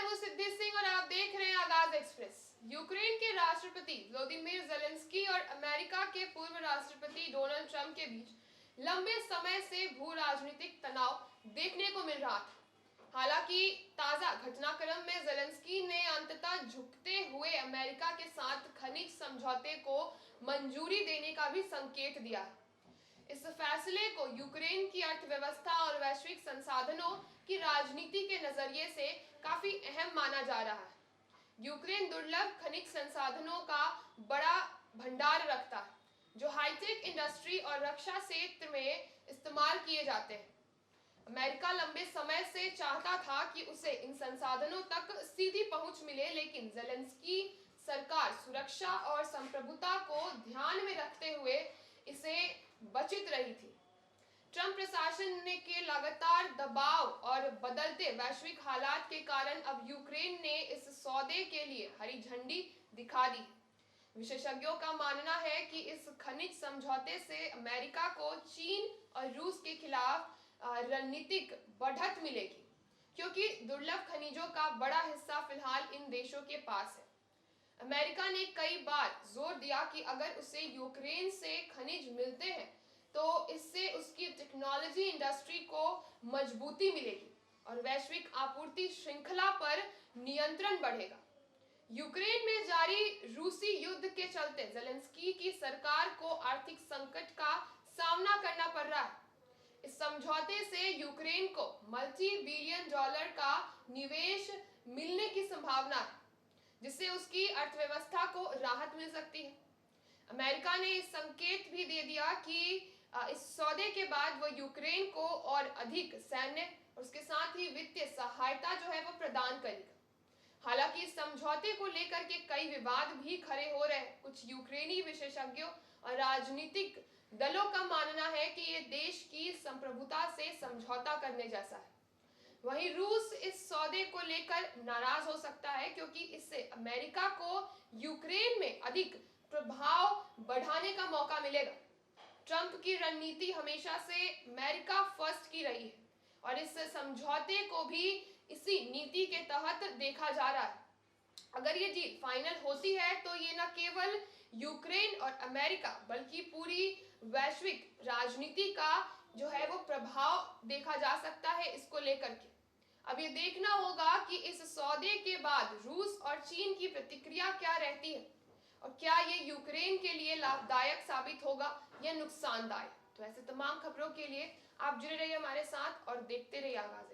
हूँ सिद्धि सिंह और आप देख रहे हैं आगाज एक्सप्रेस। यूक्रेन के राष्ट्रपति व्लादिमीर ज़ेलेंस्की और अमेरिका के पूर्व राष्ट्रपति डोनाल्ड ट्रंप के बीच लंबे समय से भू राजनीतिक तनाव देखने को मिल रहा था। हालांकि ताजा घटनाक्रम में ज़ेलेंस्की ने अंततः झुकते हुए अमेरिका के साथ खनिज समझौते को मंजूरी देने का भी संकेत दिया है। इस फैसले को यूक्रेन की अर्थव्यवस्था और वैश्विक संसाधनों की राजनीति के नजरिए से काफी अहम माना जा रहा है। यूक्रेन दुर्लभ खनिज संसाधनों का बड़ा भंडार रखता है, जो हाईटेक इंडस्ट्री और रक्षा क्षेत्र में इस्तेमाल किए जाते हैं। अमेरिका लंबे समय से चाहता था कि उसे इन संसाधनों तक सीधी पहुंच मिले, लेकिन ज़ेलेंस्की सरकार सुरक्षा और संप्रभुता को ध्यान में रखते हुए इसे बचित रही थी। ट्रंप प्रशासन के लगातार दबाव और बदलते वैश्विक हालात के कारण अब यूक्रेन ने इस सौदे के लिए हरी झंडी दिखा दी। विशेषज्ञों का मानना है कि इस खनिज समझौते से अमेरिका को चीन और रूस के खिलाफ रणनीतिक बढ़त मिलेगी, क्योंकि दुर्लभ खनिजों का बड़ा हिस्सा फिलहाल इन देशों के पास है। अमेरिका ने कई बार जोर दिया कि अगर उसे यूक्रेन से खनिज मिलते हैं तो इससे उसकी टेक्नोलॉजी इंडस्ट्री को मजबूती मिलेगी और वैश्विक आपूर्ति श्रृंखला पर नियंत्रण बढ़ेगा। यूक्रेन में जारी रूसी युद्ध के चलते ज़ेलेंस्की की सरकार को आर्थिक संकट का सामना करना पड़ रहा है। इस समझौते से यूक्रेन को मल्टी बिलियन डॉलर का निवेश मिलने की संभावना है, जिससे उसकी अर्थव्यवस्था को राहत मिल सकती है। अमेरिका ने इस संकेत भी दे दिया कि इस सौदे के बाद वह यूक्रेन को और अधिक सैन्य और उसके साथ ही वित्तीय सहायता जो है वो प्रदान करेगा। हालांकि इस समझौते को लेकर के कई विवाद भी खड़े हो रहे हैं। कुछ यूक्रेनी विशेषज्ञों और राजनीतिक दलों का मानना है कि ये देश की संप्रभुता से समझौता करने जैसा है। वहीं रूस इस सौदे को लेकर नाराज हो सकता है, क्योंकि इससे अमेरिका को यूक्रेन में अधिक प्रभाव बढ़ाने का मौका मिलेगा। ट्रंप की रणनीति हमेशा से अमेरिका फर्स्ट की रही है और इस समझौते को भी इसी नीति के तहत देखा जा रहा है। अगर ये डील फाइनल होती है तो ये न केवल यूक्रेन और अमेरिका बल्कि पूरी वैश्विक राजनीति का जो है वो प्रभाव देखा जा सकता है इसको लेकर के। अब ये देखना होगा कि इस सौदे के बाद रूस और चीन की प्रतिक्रिया क्या रहती है और क्या ये यूक्रेन के लिए लाभदायक साबित होगा या नुकसानदायक। तो ऐसे तमाम खबरों के लिए आप जुड़े रहिए हमारे साथ और देखते रहिए आगाज।